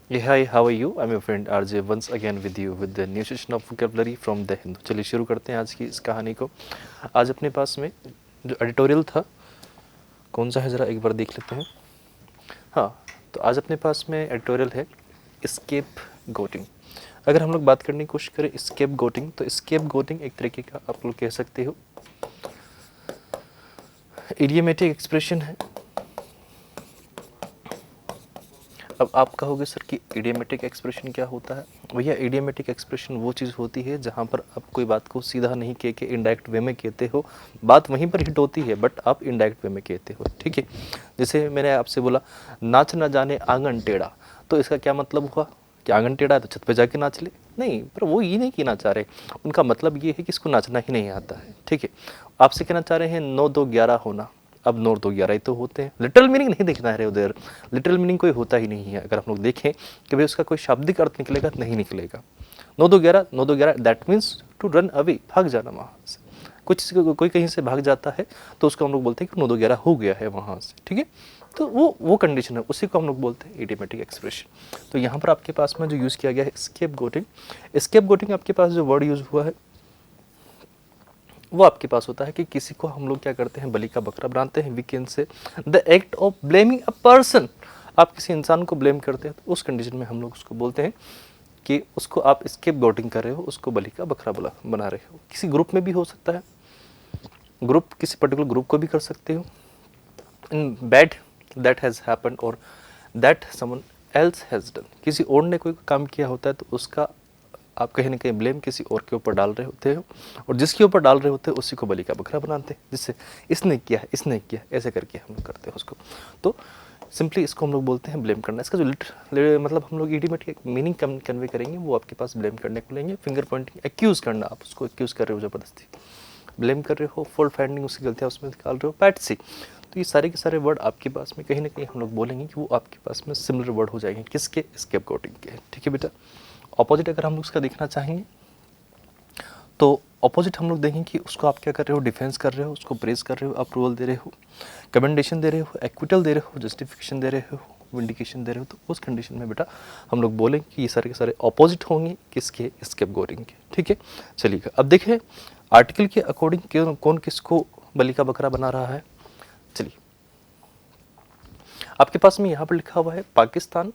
Hey, hi, how are you? I'm your friend RJ once again with you with the new session of vocabulary from the Hindu. चलिए शुरू करते हैं आज की इस कहानी को। आज अपने पास में जो एडिटोरियल था, कौन सा है ज़रा एक बार देख लेते हैं। हाँ, तो आज अपने पास में एडिटोरियल है स्केप गोटिंग। अगर हम लोग बात करने की कोशिश करें स्केप गोटिंग, तो स्केप गोटिंग एक तरीके का आप लोग कह सकते हो इडियमेटिक एक्सप्रेशन है। अब आप कहोगे सर कि इडियमेटिक एक्सप्रेशन क्या होता है? भैया इडियमेटिक एक्सप्रेशन वो चीज़ होती है जहाँ पर आप कोई बात को सीधा नहीं कह के इनडायरेक्ट वे में कहते हो, बात वहीं पर हिट होती है बट आप इनडायरेक्ट वे में कहते हो, ठीक है। जैसे मैंने आपसे बोला नाच ना जाने आंगन टेढ़ा, तो इसका क्या मतलब हुआ कि आंगन टेढ़ा है तो छत पे जाके नाच ले? नहीं, पर वो ये नहीं कहना चाह रहे, उनका मतलब ये है कि इसको नाचना ही नहीं आता है, ठीक है। आपसे कहना चाह रहे हैं 9 2 11 होना, अब 9 2 11 ही तो होते हैं। लिटरल मीनिंग नहीं देखना है उधर, लिटरल मीनिंग कोई होता ही नहीं है। अगर हम लोग देखें कि भाई उसका कोई शाब्दिक अर्थ निकलेगा, नहीं निकलेगा। 9 2 11, 9 2 11 that means to run away, भाग जाना वहाँ से। कुछ कोई कहीं से भाग जाता है तो उसको हम लोग बोलते हैं कि 9 2 11 हो गया है वहाँ से, ठीक है। तो वो कंडीशन है, उसी को हम लोग बोलते हैं इडियमेटिक एक्सप्रेशन। तो यहाँ पर आपके पास में जो यूज़ किया गया है स्केप गोटिंग, स्केप गोटिंग आपके पास जो वर्ड यूज़ हुआ है वो आपके पास होता है कि किसी को हम लोग क्या करते हैं, बलि का बकरा बनाते हैं। We can say the act of blaming a person, आप किसी इंसान को ब्लेम करते हैं तो उस कंडीशन में हम लोग उसको बोलते हैं कि उसको आप स्केप गोटिंग कर रहे हो, उसको बलि का बकरा बना रहे हो। किसी ग्रुप में भी हो सकता है, ग्रुप किसी पर्टिकुलर ग्रुप को भी कर सकते हो। In bad that has happen और that someone else has done, किसी और ने कोई काम किया होता है तो उसका आप कहीं ना कहीं ब्लेम किसी और के ऊपर डाल रहे होते हो, और जिसके ऊपर डाल रहे होते हैं उसी को बलि का बकरा बनाते हैं, जिससे इसने किया है, इसने किया, ऐसे करके हम लोग करते हैं उसको। तो सिंपली इसको हम लोग बोलते हैं ब्लेम करना। इसका जो मतलब हम लोग इडियमेटिक मीनिंग कन्वे करेंगे वो आपके पास ब्लेम करने को लेंगे। फिंगर पॉइंटिंग, एक्यूज़ करना, आप उसको एक्यूज़ कर रहे हो ज़बरदस्ती, ब्लेम कर रहे हो, फॉल्ट फाइंडिंग, उसकी गलतियाँ उसमें निकाल रहे हो, पैटसी। तो ये सारे के सारे वर्ड आपके पास में कहीं ना कहीं हम लोग बोलेंगे कि वो आपके पास में सिमिलर वर्ड हो जाएंगे, किसके, स्केप गोटिंग के, ठीक है बेटा। ऑपोजिट अगर हम लोग उसका देखना चाहेंगे तो ऑपोजिट हम लोग देखेंगे कि उसको आप क्या कर रहे हो, डिफेंस कर रहे हो, उसको प्रेस कर रहे हो, अप्रूवल दे रहे हो, कमेंडेशन दे रहे हो, एक्विटल दे रहे हो, जस्टिफिकेशन दे रहे हो, विंडिकेशन दे रहे हो। तो उस कंडीशन में बेटा हम लोग बोलेंगे कि ये सारे के सारे ऑपोजिट होंगे किसके, स्केप गोटिंग के, ठीक है। चलिए अब देखें आर्टिकल के अकॉर्डिंग कौन किसको बलि का बकरा बना रहा है। चलिए आपके पास में यहाँ पर लिखा हुआ है पाकिस्तान,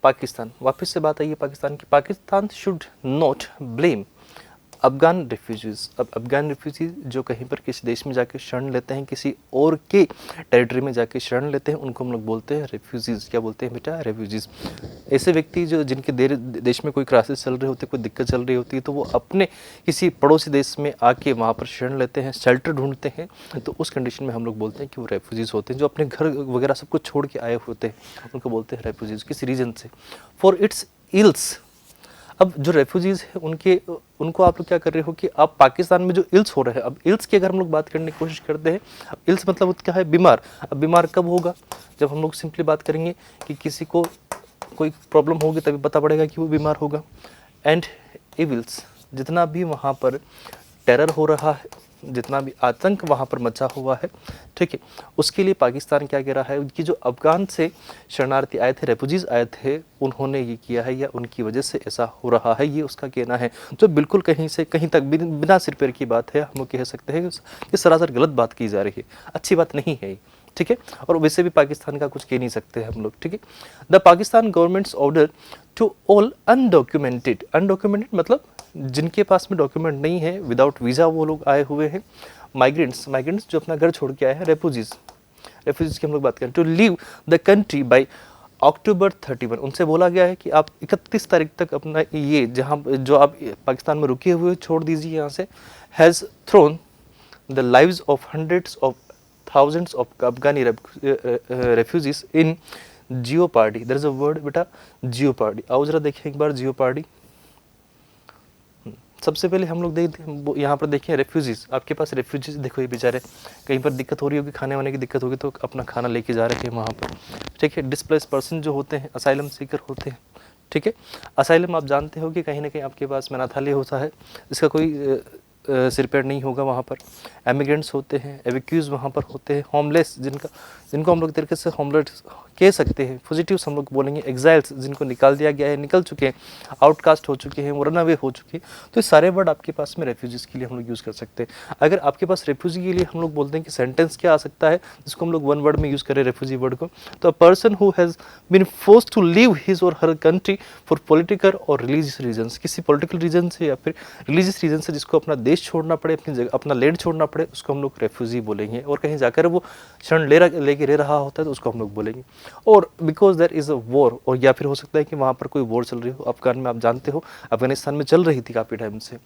पाकिस्तान, वापस से बात आई है पाकिस्तान की। Pakistan should not blame Afghan refugees. अब अफगान रिफ्यूजीज जो कहीं पर किसी देश में जाके शरण लेते हैं, किसी और के टेरिटरी में जाके शरण लेते हैं, उनको हम लोग बोलते हैं रेफ्यूजीज़। क्या बोलते हैं बेटा, रेफ्यूजीज़। ऐसे व्यक्ति जो जिनके देश में कोई क्राइसिस चल रही होती है, कोई दिक्कत चल रही होती है, तो वो अपने किसी पड़ोसी देश में आके वहाँ पर शरण लेते हैं, शेल्टर ढूंढते हैं, तो उस कंडीशन में हम लोग बोलते हैं कि वो रेफ्यूजीज़ होते हैं। जो अपने घर वगैरह सब कुछ छोड़ के आए होते हैं उनको बोलते हैं रेफ्यूजीज़, किसी रीजन से, फॉर इट्स इल्स। अब जो रेफ्यूजीज़ हैं उनको आप लोग क्या कर रहे हो कि आप पाकिस्तान में जो इल्स हो रहे हैं, अब इल्स की अगर हम लोग बात करने की कोशिश करते हैं, इल्स मतलब क्या है, बीमार। अब बीमार कब होगा, जब हम लोग सिंपली बात करेंगे कि किसी को कोई प्रॉब्लम होगी तभी पता पड़ेगा कि वो बीमार होगा। एंड इविल्स, जितना भी वहाँ पर टेरर हो रहा है, जितना भी आतंक वहाँ पर मचा हुआ है, ठीक है, उसके लिए पाकिस्तान क्या कह रहा है कि जो अफगान से शरणार्थी आए थे, रेफ्यूजीज़ आए थे, उन्होंने ये किया है या उनकी वजह से ऐसा हो रहा है, ये उसका कहना है। जो बिल्कुल कहीं से कहीं तक बिना सिर पैर की बात है, हम कह सकते हैं कि सरासर गलत बात की जा रही है, अच्छी बात नहीं है, ठीक है। और वैसे भी पाकिस्तान का कुछ कह नहीं सकते हम लोग, ठीक है। The Pakistan government's order to all undocumented, undocumented मतलब जिनके पास में डॉक्यूमेंट नहीं है, विदाउट वीज़ा वो लोग आए हुए हैं, माइग्रेंट्स, माइग्रेंट्स जो अपना घर छोड़ के आए हैं, रेफ्यूजीज़, रेफ्यूजीज़ की हम लोग बात करें, to leave the country by October 31, उनसे बोला गया है कि आप 31 तारीख तक अपना ये जहाँ जो आप पाकिस्तान में रुके हुए छोड़ दीजिए यहाँ से। Has thrown the lives of hundreds of thousands of Afghani refugees in jeopardy. There is a word बेटा jeopardy। आओ जरा देखें एक बार jeopardy। सबसे पहले हम लोग यहाँ पर देखें रेफ्यूजीज़, आपके पास रेफ्यूजीज़ देखो, ये बेचारे कहीं पर दिक्कत हो रही होगी, खाने वाने की दिक्कत होगी तो अपना खाना लेके जा रहे हैं वहाँ पर, ठीक है। डिस्प्लेस पर्सन जो होते हैं, असाइलम सीकर होते हैं, ठीक है। असाइलम आप जानते हो कि कहीं ना कहीं आपके पास अनाथालय होता है, इसका कोई सिर पैर नहीं होगा वहाँ पर। एमिग्रेंट्स होते हैं, एविक्यूज वहाँ पर होते हैं, होमलेस जिनको हम लोग तरीके से होमलेस कह सकते हैं, पॉजिटिव्स हम लोग बोलेंगे, एग्जाइल्स जिनको निकाल दिया गया है, निकल चुके हैं, आउटकास्ट हो चुके हैं, वो रन अवे हो चुके हैं। तो ये सारे वर्ड आपके पास में रेफ्यूजीज़ के लिए हम लोग यूज़ कर सकते हैं। अगर आपके पास रेफ्यूजी के लिए हम लोग बोलते हैं कि सेंटेंस क्या आ सकता है जिसको हम लोग वन वर्ड में यूज़ करें रेफ्यूजी वर्ड को, तो a person who has been forced to leave his or her country for political or religious reasons, किसी पॉलिटिकल रीजन से या फिर रिलीजियस रीजन से जिसको अपना देश छोड़ना पड़े, अपनी जगह अपना लैंड छोड़ना पड़े, उसको हम लोग रेफ्यूजी बोलेंगे। और कहीं जाकर वो शरण लेके रह रहा होता है तो उसको हम लोग बोलेंगे। और because there is a war, और या फिर हो सकता है कि वहाँ पर कोई वॉर चल रही हो, अफगान में आप जानते हो अफगानिस्तान में चल रही थी काफ़ी टाइम से,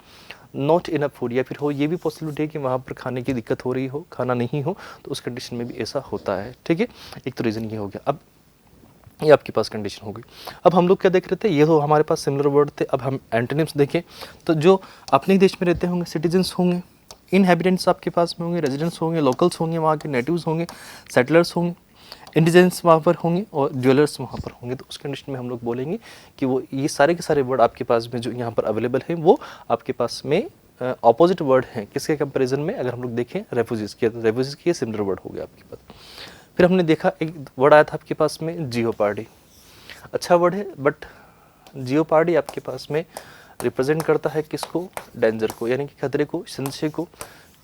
नॉट इनफ फूड, या फिर हो ये भी पॉसिबिलिटी है कि वहाँ पर खाने की दिक्कत हो रही हो, खाना नहीं हो, तो उस कंडीशन में भी ऐसा होता है। ठीक है, एक तो रीज़न ये हो गया। अब ये आपके पास कंडीशन हो गई। अब हम लोग क्या देख रहे थे, ये तो हमारे पास सिमिलर वर्ड थे। अब हम एंटोनिम्स देखें तो जो अपने देश में रहते होंगे सिटीजन्स होंगे, इनहेबिटेंट्स आपके पास में होंगे, रेजिडेंट्स होंगे, लोकल्स होंगे, वहाँ के नेटिव्स होंगे, सेटलर्स होंगे, इंडिजेंस वहाँ पर होंगे और ड्वेलर्स वहाँ पर होंगे। तो उस कंडीशन में हम लोग बोलेंगे कि वो ये सारे के सारे वर्ड आपके पास में जो यहाँ पर अवेलेबल हैं वो आपके पास में ऑपोजिट वर्ड हैं। किसके कंपैरिजन में अगर हम लोग देखें रेफ्यूजीज़ के, तो रेफ्यूजीज़ के सिमिलर वर्ड हो गया आपके पास। फिर हमने देखा एक वर्ड आया था आपके पास में जियोपार्डी। अच्छा वर्ड है, बट जियोपार्डी आपके पास में रिप्रेजेंट करता है किसको, डेंजर को, यानी कि खतरे को, संशय को।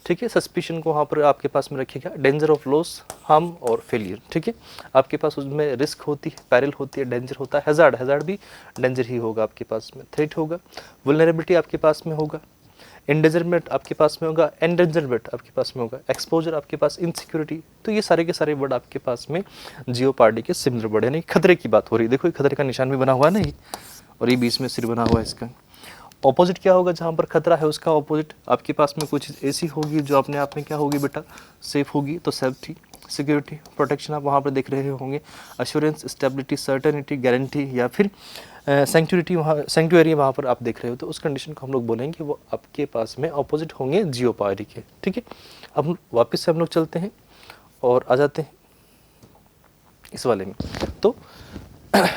ठीक है, सस्पिशन को वहाँ पर आपके पास में रखिएगा, डेंजर ऑफ लॉस, हार्म और फेलियर। ठीक है, आपके पास उसमें रिस्क होती है, पैरल होती है, डेंजर होता है, हैजार्ड भी डेंजर ही होगा आपके पास में, थ्रेट होगा, वल्नरेबिलिटी आपके पास में होगा, एंडेंजरमेंट आपके पास में होगा, एंडेंजरमेंट आपके पास में होगा, एक्सपोजर आपके पास, इनसिक्योरिटी। तो ये सारे के सारे वर्ड आपके पास में जियोपार्डी के सिमिलर वर्ड, यानी खतरे की बात हो रही है। देखो ये खतरे का निशान भी बना हुआ है ना, ये, और ये बीच में सिर बना हुआ है इसका। ऑपोजिट क्या होगा, जहाँ पर खतरा है उसका ऑपोजिट आपके पास में कोई चीज़ ऐसी होगी जो अपने आप में क्या होगी बेटा, सेफ होगी। तो सेफ्टी, सिक्योरिटी, प्रोटेक्शन आप वहाँ पर देख रहे होंगे, अश्योरेंस, स्टेबिलिटी, सर्टेनिटी, गारंटी, या फिर सेंक्चुरिटी, वहाँ सेंक्चुअरी वहाँ पर आप देख रहे हो। तो उस कंडीशन को हम लोग बोलेंगे वो आपके पास में ऑपोजिट होंगे जियोपार्डी के। ठीक है, अब वापस से हम लोग चलते हैं और आ जाते हैं इस वाले में। तो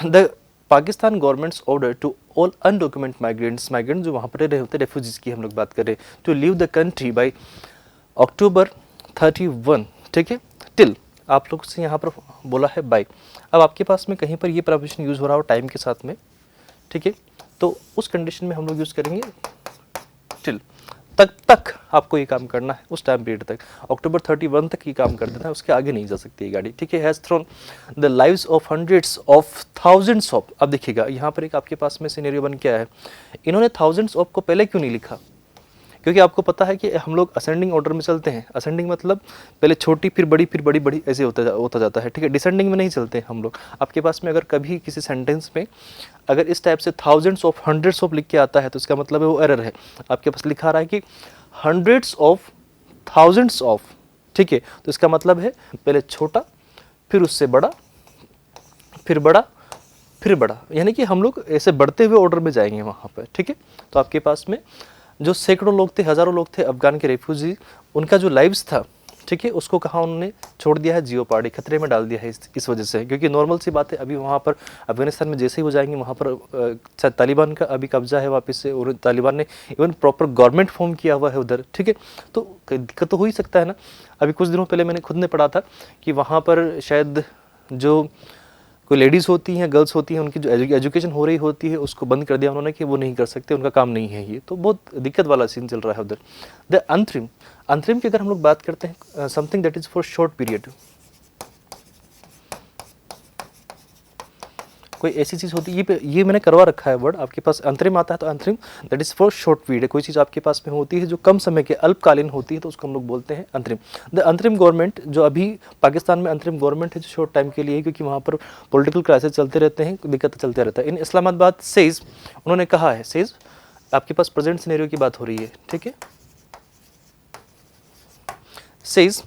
the Pakistan government's order to all undocumented migrant जो वहाँ पर रह रहे होते हैं, रेफ्यूजीज़ की हम लोग बात करें, to leave the country by October 31। ठीक है, टिल आप लोग से यहाँ पर बोला है बाय। अब आपके पास में कहीं पर ये प्रपोजिशन यूज़ हो रहा हो टाइम के साथ में, ठीक है, तो उस कंडीशन में हम लोग यूज़ करेंगे टिल, तक आपको ये काम करना है, उस टाइम पीरियड तक, अक्टूबर 31 तक ये काम कर देना है, उसके आगे नहीं जा सकती ये गाड़ी। ठीक है, has thrown the lives of hundreds of thousands of. अब देखिएगा यहाँ पर एक आपके पास में सिनेरियो बन के आया है, इन्होंने थाउजेंड्स ऑफ को पहले क्यों नहीं लिखा, क्योंकि आपको पता है कि हम लोग असेंडिंग ऑर्डर में चलते हैं। असेंडिंग मतलब पहले छोटी फिर बड़ी बड़ी ऐसे होता जाता है। ठीक है, डिसेंडिंग में नहीं चलते हैं हम लोग। आपके पास में अगर कभी किसी सेंटेंस में अगर इस टाइप से थाउजेंड्स ऑफ, हंड्रेड्स ऑफ लिख के आता है तो इसका मतलब है वो एरर है। आपके पास लिखा रहा है कि हंड्रेड्स ऑफ थाउजेंड्स ऑफ। ठीक है, तो इसका मतलब है पहले छोटा फिर उससे बड़ा फिर बड़ा फिर बड़ा, यानी कि हम लोग ऐसे बढ़ते हुए ऑर्डर में जाएंगे वहाँ पर। ठीक है, तो आपके पास में जो सैकड़ों लोग थे, हज़ारों लोग थे अफगान के रेफ्यूजी, उनका जो लाइव्स था, ठीक है, उसको कहाँ उन्होंने छोड़ दिया है, जियोपार्डी, खतरे में डाल दिया है इस वजह से। क्योंकि नॉर्मल सी बात है, अभी वहाँ पर अफगानिस्तान में जैसे ही वो जाएंगे वहाँ पर तालिबान का अभी कब्जा है वापस से, और तालिबान ने इवन प्रॉपर गवर्नमेंट फॉर्म किया हुआ है उधर। ठीक है, तो दिक्कत तो हो ही सकता है ना। अभी कुछ दिनों पहले मैंने खुद ने पढ़ा था कि वहाँ पर शायद जो कोई लेडीज़ होती हैं, गर्ल्स होती हैं, उनकी जो एजुकेशन हो रही होती है उसको बंद कर दिया उन्होंने कि वो नहीं कर सकते, उनका काम नहीं है ये। तो बहुत दिक्कत वाला सीन चल रहा है उधर। द अंतरिम, अंतरिम की अगर हम लोग बात करते हैं, something that is for short period, कोई ऐसी चीज़ होती है, ये मैंने करवा रखा है वर्ड, आपके पास अंतरिम आता है तो अंतरिम that is for short period, कोई चीज़ आपके पास में होती है जो कम समय के अल्पकालीन होती है तो उसको हम लोग बोलते हैं अंतरिम। द अंतरिम गवर्नमेंट, जो अभी पाकिस्तान में अंतरिम गवर्नमेंट है जो शॉर्ट टाइम के लिए है, क्योंकि वहाँ पर पॉलिटिकल क्राइसिस चलते रहते हैं, दिक्कत चलते रहता है। इन इस्लामाबाद सेज, उन्होंने कहा है, सेज आपके पास प्रेजेंट सिनेरियो की बात हो रही है। ठीक है, says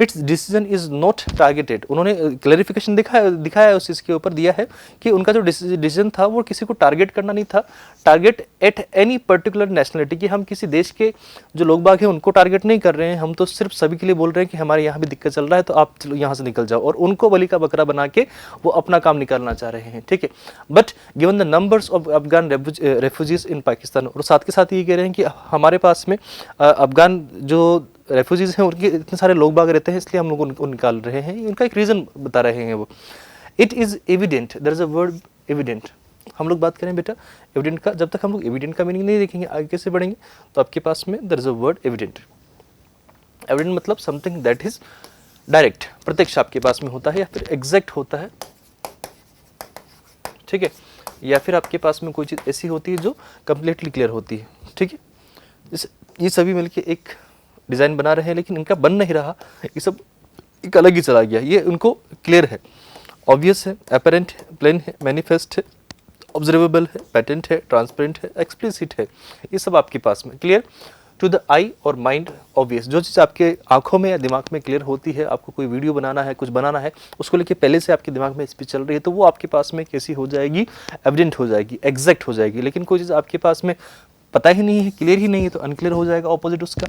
it's decision is not targeted. उन्होंने क्लैरिफिकेशन दिखाया उस चीज़ के ऊपर दिया है कि उनका जो डिसीजन था वो किसी को टारगेट करना नहीं था, target at any particular nationality, कि हम किसी देश के जो लोग बाग हैं उनको टारगेट नहीं कर रहे हैं, हम तो सिर्फ सभी के लिए बोल रहे हैं कि हमारे यहाँ भी दिक्कत चल रहा है तो आप चलो यहाँ से निकल जाओ, और उनको बलि का बकरा बना के वो अपना काम निकालना चाह रहे हैं, ठीक है। But given the numbers of Afghan refugees in Pakistan, और साथ के साथ ये कह रहे हैं कि हमारे पास में अफगान जो रेफ्यूजीज हैं उनके इतने सारे लोग बाग रहते हैं, इसलिए हम लोग उनको निकाल रहे हैं, उनका एक रीज़न बता रहे हैं वो। It is evident, there is a word evident. हम लोग बात करें बेटा एविडेंट का, जब तक हम लोग एविडेंट का मीनिंग नहीं देखेंगे आगे कैसे बढ़ेंगे, तो आपके पास में there is a word evident. Evident मतलब समथिंग दैट इज डायरेक्ट, प्रत्यक्ष आपके पास में होता है, या फिर एग्जैक्ट होता है, ठीक है, या फिर आपके पास में कोई चीज़ ऐसी होती है जो कंप्लीटली क्लियर होती है, ठीक है। ये सभी मिलके एक डिज़ाइन बना रहे हैं, लेकिन इनका बन नहीं रहा, ये सब एक अलग ही चला गया। ये उनको क्लियर है, ऑब्वियस है, अपेरेंट है, प्लेन है, मैनिफेस्ट है, ऑब्जर्वेबल है, पैटेंट है, ट्रांसपेरेंट है, एक्सप्लिसिट है, ये सब आपके पास में क्लियर टू द आई और माइंड ऑब्वियस। जो चीज़ आपके आंखों में या दिमाग में क्लियर होती है, आपको कोई वीडियो बनाना है, कुछ बनाना है, उसको लेके पहले से आपके दिमाग में स्पीच चल रही है, तो वो आपके पास में कैसी हो जाएगी, एविडेंट हो जाएगी, एग्जैक्ट हो जाएगी। लेकिन कोई चीज़ आपके पास में पता ही नहीं है, क्लियर ही नहीं है, तो अनक्लियर हो जाएगा ऑपोजिट उसका।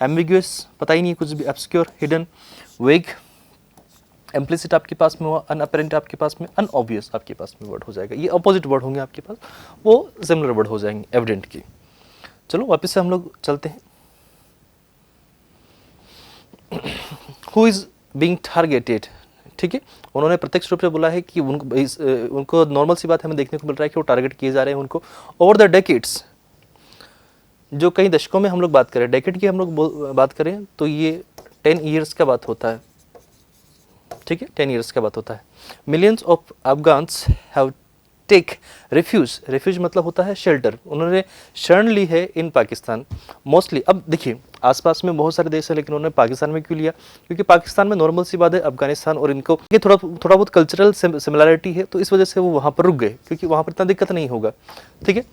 एम्बिग्यूअस, पता ही नहीं है कुछ भी, ऑब्स्क्योर, हिडन, वेग, इम्प्लिसिट आपके पास में हुआ, अनअपेरेंट आपके पास में, अनऑब्वियस आपके पास में वर्ड हो जाएगा। ये अपोजिट वर्ड होंगे आपके पास, वो सिमिलर वर्ड हो जाएंगे एविडेंट की। चलो वापस से हम लोग चलते हैं। हु इज बीइंग टारगेटेड, ठीक है, उन्होंने प्रत्यक्ष रूप से बोला है कि उनको नॉर्मल सी बात हमें देखने को मिल रहा है कि वो टारगेट किए जा रहे हैं उनको ओवर द डेकेड्स। जो कई दशकों में हम लोग बात करें, डेकेड की हम लोग बात करें तो ये 10 ईयर्स का बात होता है, ठीक है, 10 ईयर्स का बात होता है। Millions of Afghans have take refuge, refuge मतलब होता है शेल्टर, उन्होंने शरण ली है इन पाकिस्तान मोस्टली। अब देखिए आसपास में बहुत सारे देश हैं, लेकिन उन्होंने पाकिस्तान में क्यों लिया, क्योंकि पाकिस्तान में नॉर्मल सी बात है, अफगानिस्तान और इनको ये थोड़ा बहुत कल्चरल सिमिलरिटी है, तो इस वजह से वो वहाँ पर रुक गए, क्योंकि वहाँ पर इतना दिक्कत नहीं होगा, ठीक है।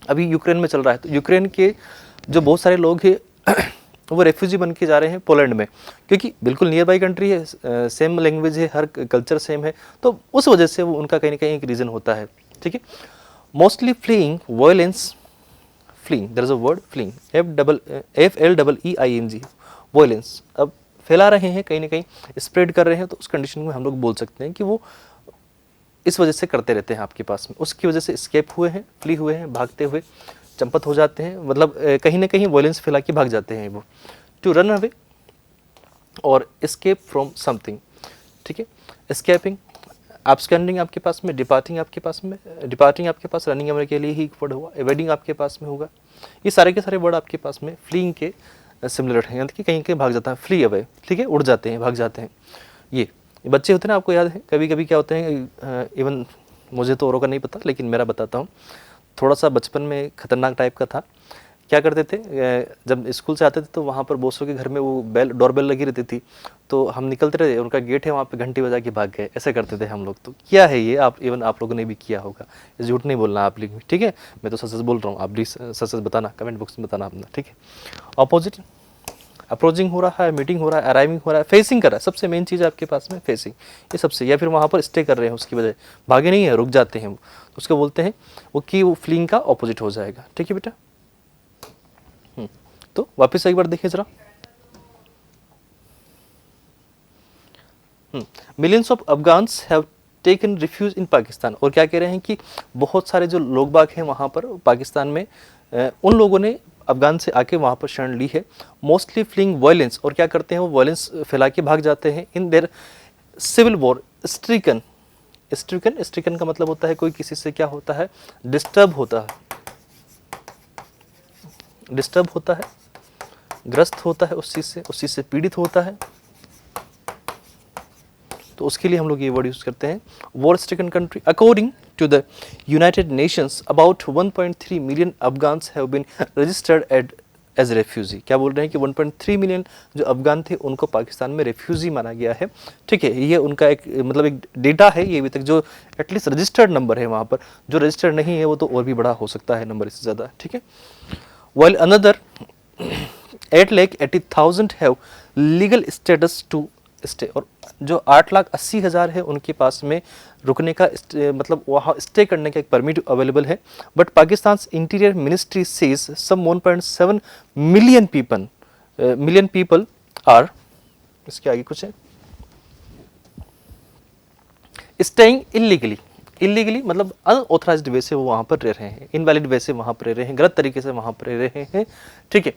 अभी यूक्रेन में चल रहा है, तो यूक्रेन के जो बहुत सारे लोग हैं वो रेफ्यूजी बन के जा रहे हैं पोलैंड में, क्योंकि बिल्कुल नियर बाई कंट्री है, सेम लैंग्वेज है, हर कल्चर सेम है, तो उस वजह से वो उनका कहीं ना कहीं एक रीज़न होता है, ठीक है। Mostly fleeing violence, fleeing, there is a word fleeing, FLEEING, violence. अब फैला रहे हैं कहीं ना कहीं, स्प्रेड कर रहे हैं, तो उस कंडीशन में हम लोग बोल सकते हैं कि वो इस वजह से करते रहते हैं आपके पास में, उसकी वजह से स्केप हुए हैं, फ्ली हुए हैं, भागते हुए चंपत हो जाते हैं, मतलब कहीं ना कहीं वायलेंस फैला के भाग जाते हैं वो। टू रन अवे और एस्केप फ्रॉम समथिंग, ठीक है, एस्केपिंग, एब्सकेंडिंग आपके पास में, डिपार्टिंग आपके पास में, डिपार्टिंग आपके पास रनिंग अवे के लिए ही एक वर्ड हुआ, एवेडिंग आपके पास में होगा। ये सारे के सारे वर्ड आपके पास में फ्लीइंग के सिमिलर हैं, यानी कि कहीं कहीं भाग जाता है, फ्ली अवे, ठीक है, उड़ जाते हैं, भाग जाते हैं। ये बच्चे होते हैं ना, आपको याद है कभी कभी क्या होते हैं, इवन मुझे तो औरों का नहीं पता, लेकिन मेरा बताता हूँ, थोड़ा सा बचपन में खतरनाक टाइप का था। क्या करते थे, जब स्कूल से आते थे तो वहाँ पर बोसों के घर में वो डोरबेल लगी रहती थी, तो हम निकलते रहे, उनका गेट है वहाँ पे, घंटी बजा के भाग गए, ऐसे करते थे हम लोग। तो क्या है ये, आप इवन आप लोगों ने भी किया होगा, झूठ नहीं बोलना आप लोग, ठीक है, मैं तो सच सच बोल रहा हूँ, आप भी सच सच बताना, कमेंट बॉक्स में बताना अपना, ठीक है। ऑपोजिट, अप्रोचिंग हो रहा है, मीटिंग हो रहा है, अराइविंग हो रहा है, फेसिंग कर रहा है, सबसे मेन चीज़ आपके पास में फेसिंग, ये सबसे, या फिर वहाँ पर स्टे कर रहे हैं, उसकी वजह भागे नहीं है, रुक जाते हैं वो, उसको बोलते हैं वो कि वो फ्लीइंग का ऑपोजिट हो जाएगा, ठीक है बेटा। तो वापस एक बार देखिए जरा, millions of Afghans have taken refuge in Pakistan, और क्या कह रहे हैं कि बहुत सारे जो लोग बाग हैं वहाँ पर पाकिस्तान में, उन लोगों ने अफगान से आके वहाँ पर शरण ली है। मोस्टली फ्लीइंग वायलेंस, और क्या करते हैं वो वायलेंस फैला के भाग जाते हैं in their civil war stricken, stricken, stricken का मतलब होता है कोई किसी से क्या होता है, डिस्टर्ब होता है, डिस्टर्ब होता है, ग्रस्त होता है उस चीज़ से पीड़ित होता है, तो उसके लिए हम लोग ये वर्ड यूज़ करते हैं, war stricken country. According to the United Nations about 1.3 million Afghans have been registered as refugee. क्या बोल रहे हैं कि 1.3 मिलियन जो अफगान थे उनको पाकिस्तान में रेफ्यूजी माना गया है, ठीक है। ये उनका एक मतलब एक डेटा है, ये अभी तक जो एटलीस्ट रजिस्टर्ड नंबर है, वहाँ पर जो रजिस्टर्ड नहीं है वो तो और भी बड़ा हो सकता है नंबर इससे ज़्यादा, ठीक है। While another 8,80,000 have legal status to stay, और जो 8,80,000 है उनके पास में रुकने का मतलब वहाँ स्टे करने का एक परमिट अवेलेबल है। But Pakistan interior ministry says some 1.7 million people are, इसके आगे कुछ है, स्टेइंग इलीगली मतलब अनऑथराइज्ड वे से वो वहाँ पर रह रहे हैं, इनवैलिड वे से वहाँ पर रह रहे हैं, गलत तरीके से वहाँ पर रह रहे हैं, ठीक है।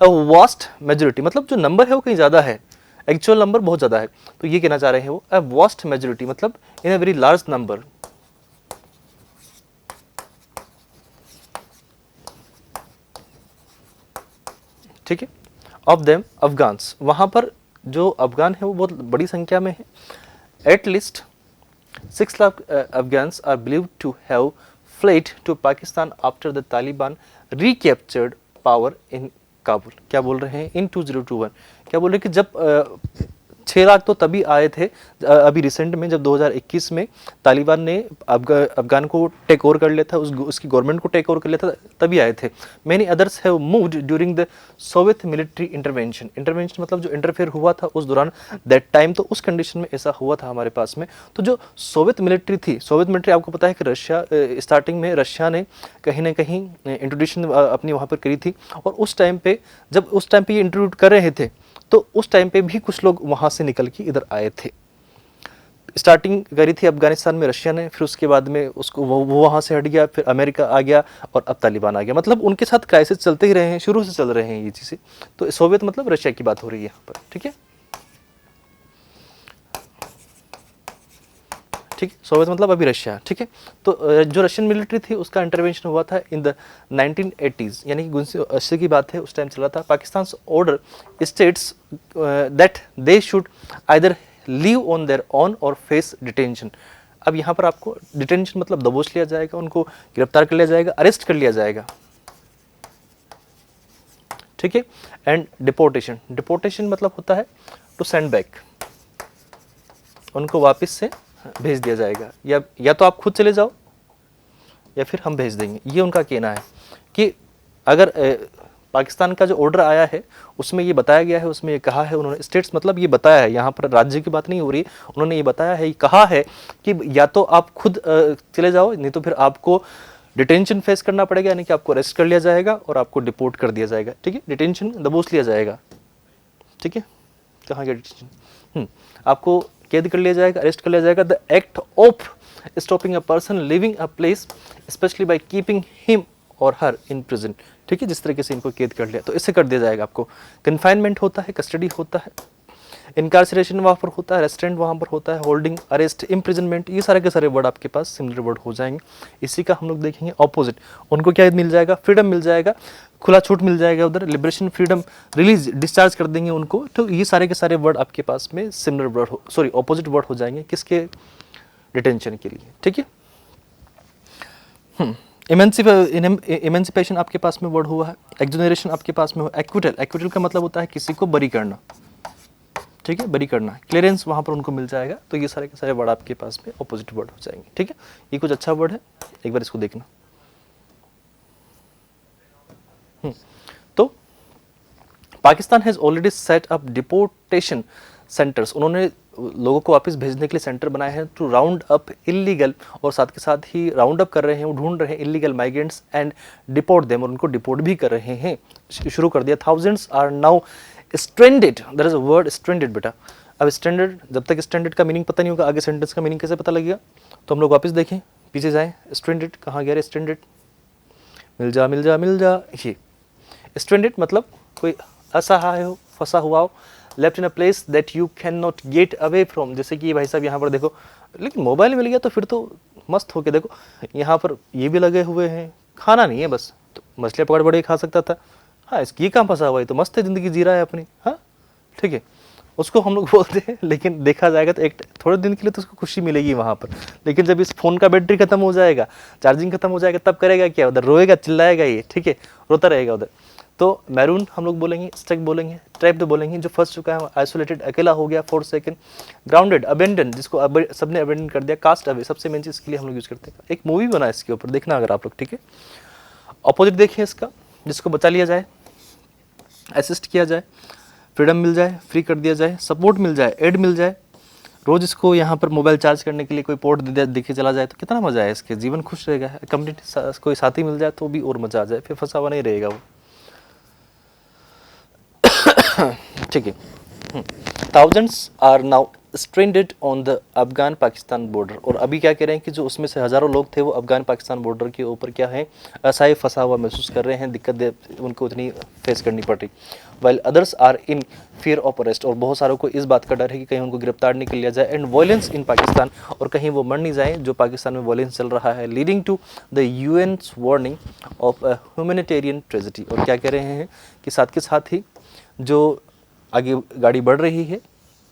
वास्ट मेजोरिटी मतलब जो नंबर है वो कहीं ज़्यादा है, एक्चुअल नंबर बहुत ज़्यादा है, तो ये कहना चाह रहे हैं वो अ वास्ट मेजोरिटी मतलब इन अ वेरी लार्ज नंबर, ठीक है, ऑफ देम अफगान्स, वहाँ पर जो अफगान है वो बहुत बड़ी संख्या में है। At least 6 lakh Afghans are believed to have fled to Pakistan after the Taliban recaptured power in Kabul। क्या बोल रहे हैं इन 2021, क्या बोल रहे हैं कि जब 6 लाख तो तभी आए थे अभी रिसेंट में, जब 2021 में तालिबान ने अफगान को टेक ओवर कर लिया था, उसकी गवर्नमेंट को टेक ओवर कर लिया था, तभी आए थे। Many others have moved during the Soviet military intervention मतलब जो इंटरफेयर हुआ था उस दौरान, दैट टाइम तो उस कंडीशन में ऐसा हुआ था हमारे पास में। तो जो सोवियत मिलिट्री थी, सोवियत मिलिट्री आपको पता है कि रशिया स्टार्टिंग में रशिया ने कहीं ना कहीं इंट्रोड्यूशन अपनी वहाँ पर करी थी, और उस टाइम पे जब उस टाइम पे ये इंट्रोड्यूट कर रहे थे तो उस टाइम पे भी कुछ लोग वहाँ से निकल के इधर आए थे। स्टार्टिंग करी थी अफगानिस्तान में रशिया ने, फिर उसके बाद में उसको वो वहाँ से हट गया, फिर अमेरिका आ गया और अब तालिबान आ गया। मतलब उनके साथ क्राइसिस चलते ही रहे हैं, शुरू से चल रहे हैं ये चीज़ें। तो सोवियत मतलब रशिया की बात हो रही है यहाँ पर, ठीक है, ठीक, सोवियत मतलब अभी रशिया, ठीक है। तो जो रशियन मिलिट्री थी उसका इंटरवेंशन हुआ था इन द 1980s, यानी कि 1980 की बात है, उस टाइम चला था। Pakistan order states that they should either leave on their own और फेस डिटेंशन। अब यहाँ पर आपको डिटेंशन मतलब दबोच लिया जाएगा, उनको गिरफ्तार कर लिया जाएगा, अरेस्ट कर लिया जाएगा, ठीक है। एंड डिपोर्टेशन मतलब होता है टू सेंड बैक, उनको वापस से भेज दिया जाएगा, या तो आप खुद चले जाओ या फिर हम भेज देंगे। ये उनका कहना है कि अगर पाकिस्तान का जो ऑर्डर आया है उसमें ये बताया गया है, उसमें ये कहा है उन्होंने, स्टेट्स मतलब ये बताया है, यहाँ पर राज्य की बात नहीं हो रही है, उन्होंने ये बताया है, कहा है कि या तो आप खुद चले जाओ, नहीं तो फिर आपको डिटेंशन फेस करना पड़ेगा, यानी कि आपको अरेस्ट कर लिया जाएगा और आपको डिपोर्ट कर दिया जाएगा, ठीक है, डिटेंशन दबोच लिया जाएगा, ठीक है। कहाँ गया डिटेंशन, आपको कैद कर लिया जाएगा, अरेस्ट कर लिया जाएगा। The act of stopping a person living a place specially by keeping him और हर इन प्रिजन, ठीक है, जिस तरीके से इनको कैद कर लिया तो इससे कर दिया जाएगा। आपको कन्फाइनमेंट होता है, कस्टडी होता है, इनकार्सरेशन वहाँ पर होता है, रेस्टोरेंट वहाँ पर होता है, होल्डिंग, अरेस्ट, इम्प्रिजनमेंट, ये सारे के सारे वर्ड आपके पास सिमिलर वर्ड हो जाएंगे। इसी का हम लोग देखेंगे ऑपोजिट, उनको क्या मिल जाएगा, फ्रीडम मिल जाएगा, खुला छूट मिल जाएगा, उधर लिबरेशन, फ्रीडम, रिलीज, डिस्चार्ज कर देंगे उनको। तो ये सारे के सारे वर्ड आपके पास में सिमिलर वर्ड हो, सॉरी ऑपोजिट वर्ड हो जाएंगे, किसके, डिटेंशन के लिए, ठीक है। इमेंसिपेशन आपके पास में वर्ड हुआ है, एक्सोनरेशन आपके पास में हो, एक्विटल का मतलब होता है किसी को बरी करना, ठीक है, बरी करना, क्लियरेंस वहाँ पर उनको मिल जाएगा। तो ये सारे के सारे वर्ड आपके पास में ऑपोजिट वर्ड हो जाएंगे, ठीक है। ये कुछ अच्छा वर्ड है, एक बार इसको देखना। तो Pakistan has already set up deportation centres, उन्होंने लोगों को वापस भेजने के लिए सेंटर बनाए हैं टू राउंड अप इलीगल, और साथ के साथ ही राउंड अप कर रहे हैं, वो ढूंढ रहे हैं illegal migrants and deport them, और उनको डिपोर्ट भी कर रहे हैं, शुरू कर दिया। Thousands are now stranded, there is a word stranded बेटा। अब स्ट्रेंडेड, जब तक स्ट्रेंडेड का मीनिंग पता नहीं होगा, आगे सेंटेंस का मीनिंग कैसे पता लगेगा, तो हम लोग वापस देखें, पीछे जाएं। स्ट्रेंडेड कहाँ गया रे, स्ट्रेंडेड, मिल जा मिल जा मिल जा। ये स्ट्रेंडेड मतलब कोई असहाय हो, फंसा हुआ हो, left in a place that you can not get away from. जैसे कि भाई साहब यहाँ पर देखो, लेकिन मोबाइल मिल गया तो फिर तो मस्त हो के देखो, यहाँ पर ये भी लगे हुए हैं, खाना नहीं है बस, तो मछलियाँ पकड़ पकड़ के खा सकता था, हाँ इसकी कहाँ फंसा हुआ है, तो मस्त है, ज़िंदगी जी रहा है अपनी, हाँ ठीक है, उसको हम लोग बोलते हैं। लेकिन देखा जाएगा तो एक थोड़े दिन के लिए तो उसको खुशी मिलेगी वहाँ पर, लेकिन जब इस फ़ोन का बैटरी खत्म हो जाएगा, चार्जिंग खत्म हो जाएगा, तब करेगा क्या, उधर रोएगा, चिल्लाएगा ये, ठीक है, रोता रहेगा उधर। तो मैरून हम लोग बोलेंगे, स्टक बोलेंगे, ट्रैप्ड बोलेंगे, जो फंस चुका है, आइसोलेटेड, अकेला हो गया, फॉर सेकंड, ग्राउंडेड, अबेंडन, जिसको सबने अबेंडन कर दिया, कास्ट अवे, सबसे मेन चीज़ के लिए हम लोग यूज़ करते हैं। एक मूवी बना है इसके ऊपर, देखना अगर आप लोग, ठीक है। अपोजिट देखिए इसका, जिसको बचा लिया जाए, असिस्ट किया जाए, फ्रीडम मिल जाए, फ्री कर दिया जाए, सपोर्ट मिल जाए, एड मिल जाए, रोज इसको यहाँ पर मोबाइल चार्ज करने के लिए कोई पोर्ट दिखे चला जाए तो कितना मजा है, इसके जीवन खुश रहेगा। कम्युनिटी कोई साथी मिल जाए तो भी और मजा आ जाए, फिर फंसा हुआ नहीं रहेगा वो। ठीक है। Thousands are now stranded on the Afghan Pakistan border, और अभी क्या कह रहे हैं कि जो उसमें से हज़ारों लोग थे वो अफगान पाकिस्तान बॉर्डर के ऊपर क्या है, असहाय फंसा हुआ महसूस कर रहे हैं, दिक्कत उनको उतनी फेस करनी पड़ रही। While others are in fear of arrest, और बहुत सारों को इस बात का डर है कि कहीं उनको गिरफ्तार नहीं कर लिया जाए, एंड वायलेंस इन पाकिस्तान, और कहीं वो मर नहीं जाए जो पाकिस्तान में वायलेंस चल रहा है, leading to the UN's warning of a humanitarian tragedy. और क्या कह रहे हैं कि साथ के साथ ही जो आगे गाड़ी बढ़ रही है,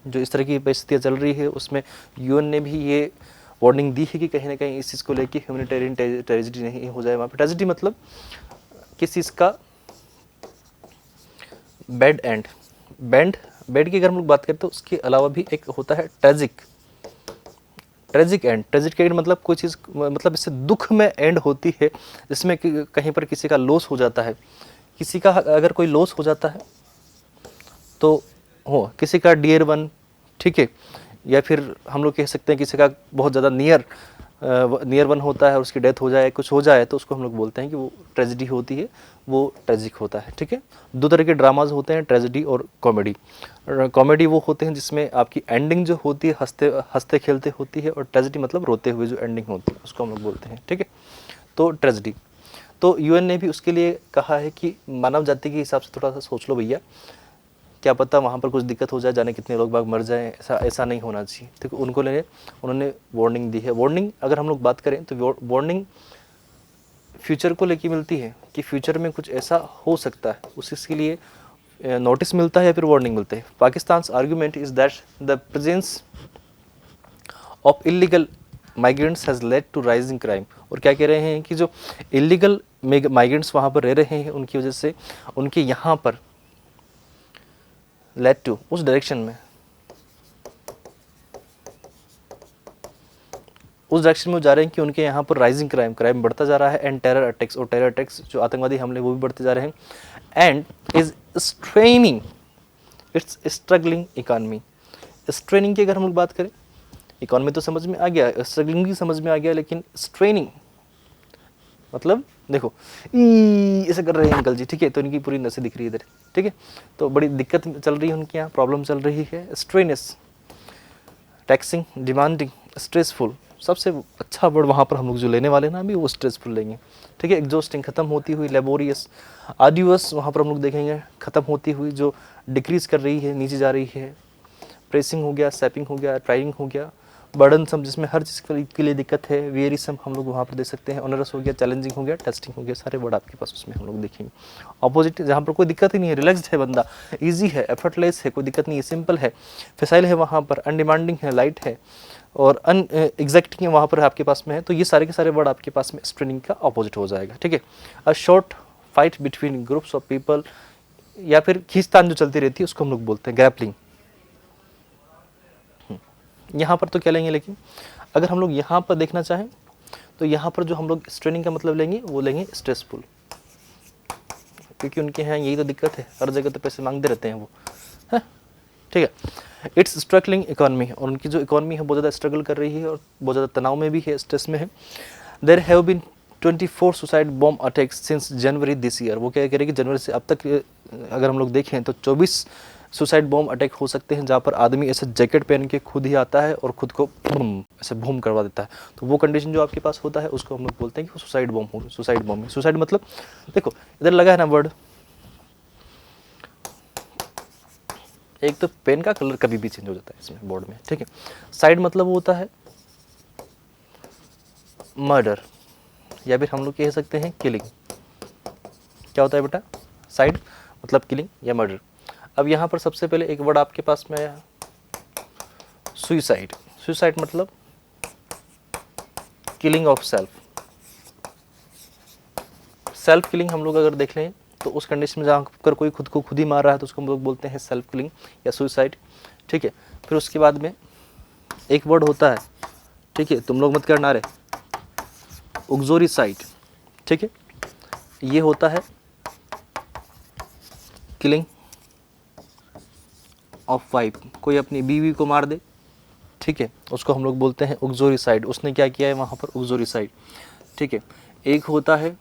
जो इस तरह की परिस्थितियाँ चल रही है, उसमें यूएन ने भी ये वार्निंग दी है कि कहीं ना कहीं इस चीज़ को लेकर ह्यूमैनिटेरियन ट्रेजेडी नहीं हो जाए वहाँ पर। ट्रेजेडी मतलब किस चीज़ का बैड एंड, बैड की अगर हम लोग बात करें तो उसके अलावा भी एक होता है ट्रेजिक एंड। ट्रेजिक एंड मतलब कोई चीज़, मतलब इससे दुख में एंड होती है, जिसमें कहीं पर किसी का लॉस हो जाता है, किसी का अगर कोई लॉस हो जाता है तो हो, किसी का डियर वन, ठीक है, या फिर हम लोग कह सकते हैं किसी का बहुत ज़्यादा नियर वन होता है और उसकी डेथ हो जाए, कुछ हो जाए, तो उसको हम लोग बोलते हैं कि वो ट्रेजेडी होती है, वो ट्रेजिक होता है। ठीक है, दो तरह के ड्रामाज होते हैं, ट्रेजेडी और कॉमेडी। कॉमेडी वो होते हैं जिसमें आपकी एंडिंग जो होती है हंसते खेलते होती है, और ट्रेजेडी मतलब रोते हुए जो एंडिंग होती है उसको हम लोग बोलते हैं। ठीक है, तो ट्रेजेडी, तो यूएन ने भी उसके लिए कहा है कि मानव जाति के हिसाब से थोड़ा सा सोच लो भैया, क्या पता वहाँ पर कुछ दिक्कत हो जाए, जाने कितने लोग बाग मर जाएं, ऐसा नहीं होना चाहिए। ठीक है, उन्होंने वार्निंग दी है। वार्निंग अगर हम लोग बात करें तो वार्निंग फ्यूचर को लेके मिलती है कि फ्यूचर में कुछ ऐसा हो सकता है, उसके लिए नोटिस मिलता है या फिर वार्निंग मिलता है। Pakistan argument is that the presence of illegal migrants has led to rising crime. और क्या कह रहे हैं कि जो इलीगल माइग्रेंट्स वहाँ पर रह रहे हैं उनकी वजह से उनके यहाँ पर लेड टू, उस डायरेक्शन में, उस डायरेक्शन में वो जा रहे हैं कि उनके यहाँ पर राइजिंग क्राइम बढ़ता जा रहा है, एंड टेरर अटैक्स, और टेरर अटैक्स जो आतंकवादी हमले वो भी बढ़ते जा रहे हैं, and is straining its struggling economy. Straining की अगर हम लोग बात करें, इकॉनमी तो समझ में आ गया, स्ट्रगलिंग भी समझ में आ गया, लेकिन स्ट्रेनिंग मतलब देखो ऐसे कर रहे हैं अंकल जी, ठीक है, तो इनकी पूरी नसें दिख रही है इधर, ठीक है, तो बड़ी दिक्कत चल रही है उनके यहाँ, प्रॉब्लम चल रही है। स्ट्रेनस, टैक्सिंग, डिमांडिंग, स्ट्रेसफुल, सबसे अच्छा वर्ड वहाँ पर हम लोग जो लेने वाले ना अभी वो स्ट्रेसफुल लेंगे। ठीक है, एग्जॉस्टिंग खत्म होती हुई, लेबोरियस, आर्ड्यूअस वहाँ पर हम लोग देखेंगे खत्म होती हुई, जो डिक्रीज कर रही है, नीचे जा रही है। प्रेसिंग हो गया, सैपिंग हो गया, ट्राइंग हो गया, बर्डनसम जिसमें हर चीज़ के लिए दिक्कत है, वेरिसम हम लोग वहाँ पर देख सकते हैं, ऑनरस हो गया, चैलेंजिंग हो गया, टेस्टिंग हो गया, सारे वर्ड आपके पास उसमें हम लोग देखेंगे। ऑपोजिट जहाँ पर कोई दिक्कत ही नहीं है, रिलैक्स्ड है बंदा, इजी है, एफर्टलेस है, कोई दिक्कत नहीं है, सिंपल है, फैसाइल है, वहाँ पर अनडिमांडिंग है, लाइट है, और अन एग्जैक्टिंग है वहाँ पर आपके पास में है। तो ये सारे के सारे वर्ड आपके पास में स्ट्रेनिंग का ऑपोजिट हो जाएगा। ठीक है, a short fight between groups of people, या फिर खींचतान जो चलती रहती है उसको हम लोग बोलते हैं ग्रैपलिंग। यहाँ पर तो क्या लेंगे, लेकिन अगर हम लोग यहाँ पर देखना चाहें तो यहाँ पर जो हम लोग स्ट्रेनिंग का मतलब लेंगे वो लेंगे स्ट्रेसफुल, क्योंकि उनके यहाँ यही तो दिक्कत है, हर जगह तो पैसे मांगते रहते हैं वो, है, ठीक है। इट्स स्ट्रगलिंग इकॉनमी, और उनकी जो इकॉनमी है बहुत ज़्यादा स्ट्रगल कर रही है और बहुत ज़्यादा तनाव में भी है, स्ट्रेस में है। There have been 24 suicide bomb attacks since January this year. वो क्या कह रहे हैं कि जनवरी से अब तक अगर हम लोग देखें तो 24 सुसाइड बॉम्ब अटैक हो सकते हैं, जहाँ पर आदमी ऐसे जैकेट पहन के खुद ही आता है और खुद को ऐसे बूम करवा देता है। तो वो कंडीशन जो आपके पास होता है उसको हम लोग बोलते हैं कि वो सुसाइड बॉम्ब हो। सुसाइड बॉम्ब में सुसाइड मतलब देखो इधर लगा है ना वर्ड, एक तो पेन का कलर कभी भी चेंज हो जाता है इसमें बोर्ड में, ठीक है। साइड मतलब वो होता है मर्डर, या फिर हम लोग कह सकते हैं किलिंग। क्या होता है बेटा, साइड मतलब किलिंग या मर्डर। अब यहाँ पर सबसे पहले एक वर्ड आपके पास में आया सुसाइड। सुसाइड मतलब killing of self. Self killing हम लोग अगर देख लें तो उस कंडीशन में जहाँ कर कोई खुद को खुद ही मार रहा है तो उसको हम लोग बोलते हैं सेल्फ किलिंग या सुसाइड, ठीक है। फिर उसके बाद में एक वर्ड होता है, ठीक है, तुम लोग मत करना रे, उग्जोरिसाइड, ठीक है। ये होता है किलिंग ऑफ वाइफ, कोई अपनी बीवी को मार दे, ठीक है, उसको हम लोग बोलते हैं उक्सोरिसाइड। उसने क्या किया है वहाँ पर, उक्सोरिसाइड, ठीक है। एक होता है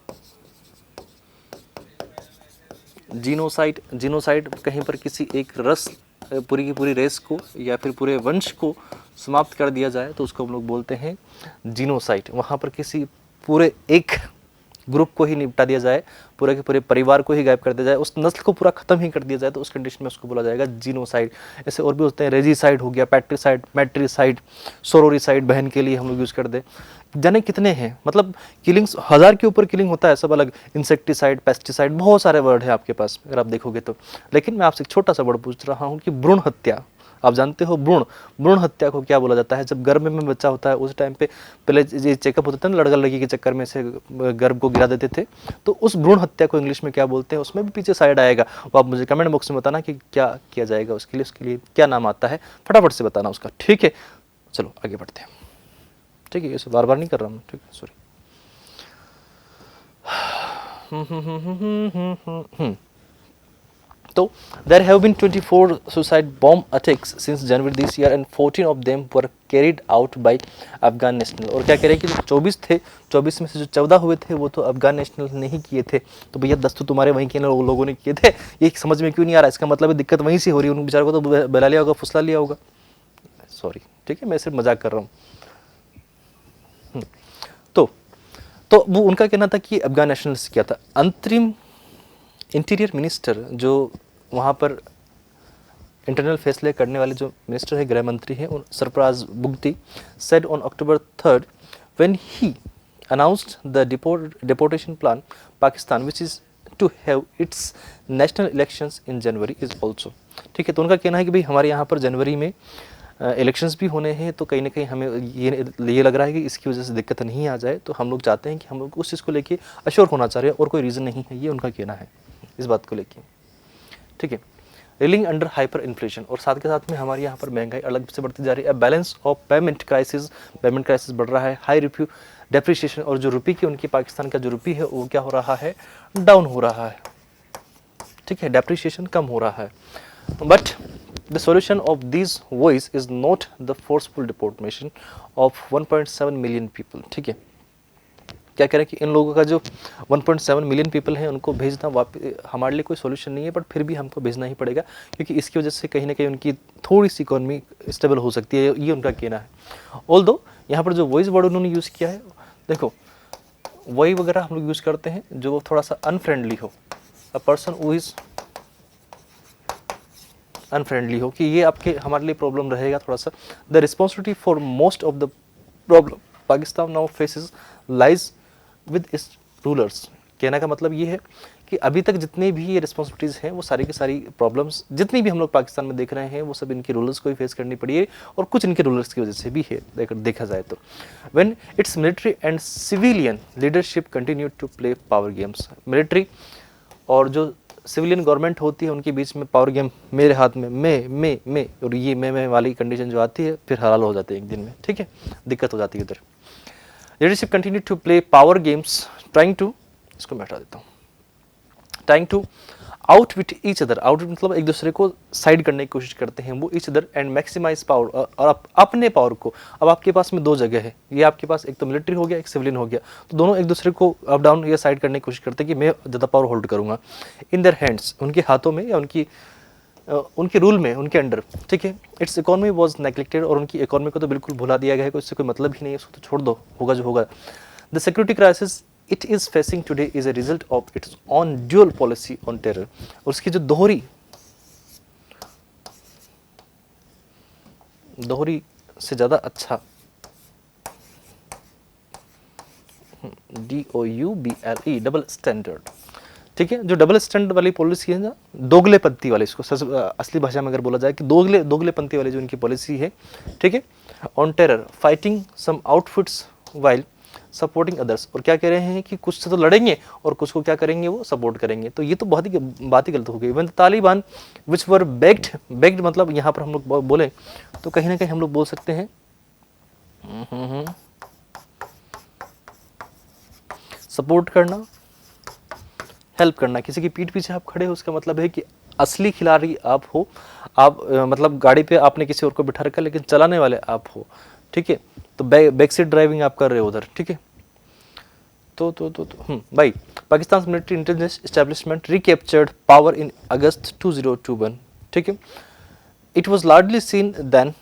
जीनोसाइड। जीनोसाइड कहीं पर किसी एक रस, पूरी की पूरी रेस को या फिर पूरे वंश को समाप्त कर दिया जाए तो उसको हम लोग बोलते हैं जीनोसाइड। वहाँ पर किसी पूरे एक ग्रुप को ही निपटा दिया जाए, पूरे के पूरे परिवार को ही गायब कर दिया जाए, उस नस्ल को पूरा खत्म ही कर दिया जाए, तो उस कंडीशन में उसको बोला जाएगा जीनोसाइड। ऐसे और भी होते हैं, रेजिसाइड हो गया, पैट्रिसाइड, मैट्रिसाइड, सोरोरिसाइड, बहन के लिए हम लोग यूज़ कर दे। जाने कितने हैं, मतलब किलिंग्स 1000 के ऊपर किलिंग होता है, सब अलग, इंसेक्टिसाइड, पेस्टिसाइड, बहुत सारे वर्ड है आपके पास अगर आप देखोगे तो। लेकिन मैं आपसे एक छोटा सा वर्ड पूछ रहा हूँ कि भ्रूण हत्या, आप जानते हो भ्रूण, भ्रूण हत्या को क्या बोला जाता है? जब गर्भ में बच्चा होता है उस टाइम पे पहले ये चेकअप होता था ना, लड़का लड़की के चक्कर में से गर्भ को गिरा देते थे, तो उस भ्रूण हत्या को इंग्लिश में क्या बोलते हैं? उसमें भी पीछे साइड आएगा, वो आप मुझे कमेंट बॉक्स में बताना कि क्या किया जाएगा उसके लिए क्या नाम आता है, फटाफट से बताना उसका, ठीक है। चलो आगे बढ़ते हैं, ठीक है, इसे बार बार नहीं कर रहा हूँ, ठीक है, सॉरी। तो there have been 24 suicide bomb attacks since January this year and 14 of them were carried out by Afghan national. और क्या कह रहे हैं कि जो 24 थे, 24 में से जो 14 हुए थे वो तो अफगान नेशनल ने ही किए थे। तो भैया 10 तो तुम्हारे वहीं के लोगों ने किए थे, ये समझ में क्यों नहीं आ रहा? इसका मतलब है दिक्कत वहीं से हो रही है, उन बेचारों को तो बला लिया होगा, फुसला लिया होगा, सॉरी, ठीक है, मैं सिर्फ मजाक कर रहा हूँ। तो वो उनका कहना था कि अफगान नेशनल से किया था। अंतरिम इंटीरियर मिनिस्टर, जो वहाँ पर इंटरनल फैसले करने वाले जो मिनिस्टर है, गृह मंत्री हैं, Sarfaraz Bugti, said on October 3rd when he announced the deportation plan, Pakistan which is to have its national elections in January is also, ठीक है। तो उनका कहना है कि भाई हमारे यहाँ पर जनवरी में इलेक्शंस भी होने हैं, तो कहीं ना कहीं हमें ये लग रहा है कि इसकी वजह से दिक्कत नहीं आ जाए, तो हम लोग चाहते हैं कि हम लोग उस चीज़ को लेके अश्योर होना चाह रहे हैं, और कोई रीज़न नहीं है, ये उनका कहना है इस बात को लेके, ठीक है। रीलिंग अंडर हाइपर इन्फ्लेशन, और साथ के साथ में हमारे यहाँ पर महंगाई अलग से बढ़ती जा रही है। बैलेंस ऑफ पेमेंट क्राइसिस बढ़ रहा है। हाई रुपये डेप्रिसिएशन, और जो रुपये की उनकी पाकिस्तान का जो रुपये है वो क्या हो रहा है? डाउन हो रहा है, ठीक है, डेप्रिसिएशन कम हो रहा है। But the solution of this voice is not the forceful deportation of 1.7 million people, ठीक है। क्या कह रहे हैं कि इन लोगों का जो 1.7 मिलियन पीपल हैं उनको भेजना वापस हमारे लिए कोई सॉल्यूशन नहीं है, बट फिर भी हमको भेजना ही पड़ेगा, क्योंकि इसकी वजह से कहीं ना कहीं उनकी थोड़ी सी इकोनॉमी स्टेबल हो सकती है, ये उनका कहना है। ऑल्दो यहाँ पर जो वॉइस वर्ड उन्होंने यूज़ किया है, देखो वही वगैरह हम लोग यूज़ करते हैं जो थोड़ा सा अनफ्रेंडली हो, अ पर्सन हु इज़ अनफ्रेंडली हो, कि ये आपके हमारे लिए प्रॉब्लम रहेगा थोड़ा सा। The responsibility for most of the problem Pakistan now faces lies with its rulers. कहने का मतलब ये है कि अभी तक जितने भी ये रिस्पॉन्सिबिलिटीज़ हैं वो सारी की सारी प्रॉब्लम्स जितनी भी हम लोग पाकिस्तान में देख रहे हैं वो सब इनके रूलर्स को ही फेस करनी पड़ी है, और कुछ इनके रूलर्स की वजह से भी है देखा जाए तो। When its military and civilian leadership continue to play power games, military और जो सिविलियन गवर्नमेंट होती है उनके बीच में पावर गेम, मेरे हाथ में मैं और ये मैं वाली कंडीशन जो आती है फिर हलाल हो जाते हैं एक दिन में, ठीक है, दिक्कत हो जाती है उधर। Leadership continue to play power games trying to, इसको मैं हटा देता हूँ, trying to outwit each other, outwit मतलब एक दूसरे को साइड करने की कोशिश करते हैं वो, each other and maximise power, और अपने पावर को। अब आपके पास में दो जगह है, ये आपके पास एक तो मिलिट्री हो गया, एक सिविलियन हो गया, तो दोनों एक दूसरे को अप डाउन या साइड करने की कोशिश करते हैं कि मैं ज़्यादा पावर होल्ड करूँगा। इन देयर हैंड्स, उनके हाथों में या उनके रूल में, उनके अंडर, ठीक है। इट्स इकोनॉमी वॉज नेग्लेक्टेड, और उनकी इकोनॉमी को तो बिल्कुल भुला दिया गया है, इससे कोई मतलब ही नहीं है, उसको तो छोड़ दो, होगा जो होगा। The security crisis it is facing today is a result of its own dual policy on terror, और उसकी जो दोहरी से ज़्यादा अच्छा DOUBLE डबल स्टैंडर्ड, ठीक है, जो डबल स्टैंडर्ड वाली पॉलिसी है ना, दोगलेपंथी वाली, इसको असली भाषा में अगर बोला जाए कि दोगलेपंथी वाली जो उनकी पॉलिसी है, ठीक है, on terror fighting some outfits while supporting others, और क्या कह रहे हैं कि कुछ से तो लड़ेंगे और कुछ को क्या करेंगे, वो सपोर्ट करेंगे, तो ये तो बहुत ही बात ही गलत हो गई। When Taliban which were bagged मतलब यहाँ पर हम लोग बोले तो कहीं ना कहीं हम लोग बोल सकते हैं सपोर्ट करना, हेल्प करना, किसी की पीठ पीछे आप खड़े हो उसका मतलब है कि असली खिलाड़ी आप हो, आप मतलब गाड़ी पे आपने किसी और को बिठा रखा लेकिन चलाने वाले आप हो, ठीक है। तो बैक सीट ड्राइविंग आप कर रहे हो उधर, ठीक है। भाई, Pakistan military intelligence establishment recaptured power in August 2021, ठीक है। It was largely seen then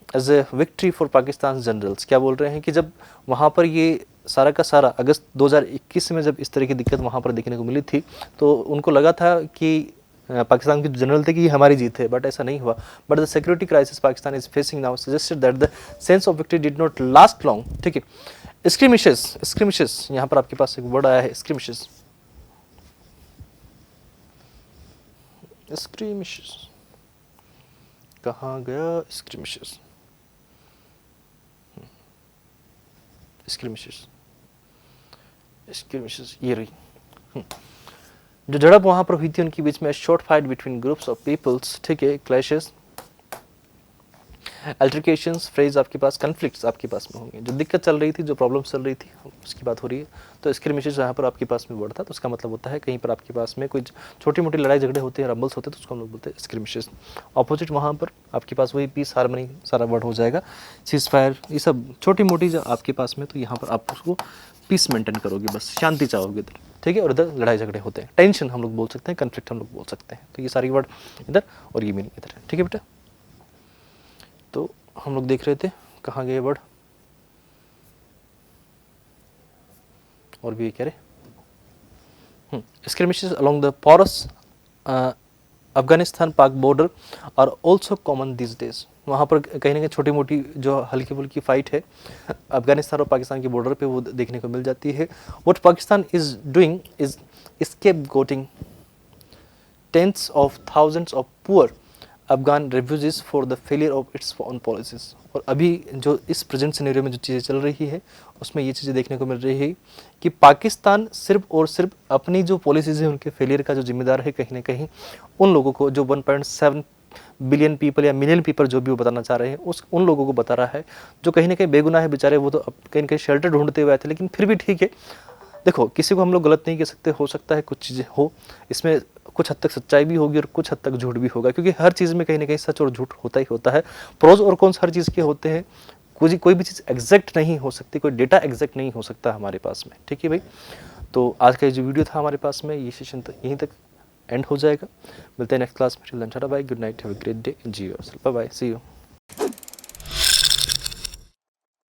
as a victory for Pakistan generals. क्या बोल रहे हैं कि जब वहाँ पर ये सारा का सारा अगस्त 2021 में जब इस तरह की दिक्कत वहाँ पर देखने को मिली थी, तो उनको लगा था कि पाकिस्तान के जो जनरल थे कि ये हमारी जीत है, बट ऐसा नहीं हुआ। But the security crisis Pakistan is facing now suggested that the sense of victory did not last long, ठीक है। स्क्रिमिशेस, यहाँ पर आपके पास एक वर्ड आया है, स्क्रिमिशेस। कहाँ गया स्क्रिमिशेस? ये रही। जो झड़प वहां पर हुई थी उनके बीच में short fight between groups of peoples, ठीक है, क्लैशेस, अल्टरकेशंस, फ्रेज आपके पास, कन्फ्लिक्ट्स आपके पास में होंगे। जो दिक्कत चल रही थी, जो प्रॉब्लम चल रही थी, उसकी बात हो रही है। तो स्क्रिमिशेस यहाँ पर आपके पास में वर्ड था, तो उसका मतलब होता है कहीं पर आपके पास में कोई छोटी मोटी लड़ाई झगड़े होते हैं, रंबल्स होते हैं, तो उसको हम लोग बोलते हैं स्क्रिमिशेस। ऑपोजिट वहाँ पर आपके पास वही पीस, हार्मनी, सारा वर्ड हो जाएगा, सीज फायर, ये सब छोटी मोटी जो आपके पास में, तो यहाँ पर आप उसको पीस मेंटेन करोगे, बस शांति चाहोगे इधर, ठीक है। और इधर लड़ाई झगड़े होते हैं, टेंशन हम लोग बोल सकते हैं, कन्फ्लिक्ट हम लोग बोल सकते हैं। तो ये सारी वर्ड इधर और ये मीनिंग इधर, ठीक है बेटा। तो हम लोग देख रहे थे कहाँ गए वर्ड, और भी कह रहे skirmishes along the porous Afghanistan Pak border are also common this days. वहाँ पर कहीं ना कहीं छोटी मोटी जो हल्की फुल्की फाइट है अफगानिस्तान और पाकिस्तान के बॉर्डर पे, वो देखने को मिल जाती है। What Pakistan is doing is scapegoating tens of thousands of poor Afghan refugees for the failure of its own policies. और अभी जो इस प्रेजेंट सिनेरियो में जो चीज़ें चल रही है, उसमें ये चीज़ें देखने को मिल रही है कि पाकिस्तान सिर्फ और सिर्फ अपनी जो पॉलिसीज है उनके फेलियर का जो जिम्मेदार है कहीं ना कहीं उन लोगों को, जो 1.7 बिलियन पीपल या मिलियन पीपल जो भी वो बताना चाह रहे हैं, उन लोगों को बता रहा है जो कहीं ना कहीं बेगुनाह है बेचारे। वो तो कहीं ना कहीं शेल्टर ढूंढते हुए आए थे, लेकिन फिर भी ठीक है। देखो, किसी को हम लोग गलत नहीं कह सकते, हो सकता है कुछ चीज़ें हो, इसमें कुछ हद तक सच्चाई भी होगी और कुछ हद तक झूठ भी होगा, क्योंकि हर चीज़ में कहीं ना कहीं सच और झूठ होता ही होता है। प्रोज और कॉन्स हर चीज़ के होते हैं, कोई भी चीज़ एग्जैक्ट नहीं हो सकती, कोई डेटा एग्जैक्ट नहीं हो सकता हमारे पास में, ठीक है भाई। तो आज का जो वीडियो था हमारे पास में, ये सेशन यहीं तक एंड हो जाएगा। मिलते हैं नेक्स्ट क्लास में। Bye, good night, have a great day, जी yourself, bye bye, see you.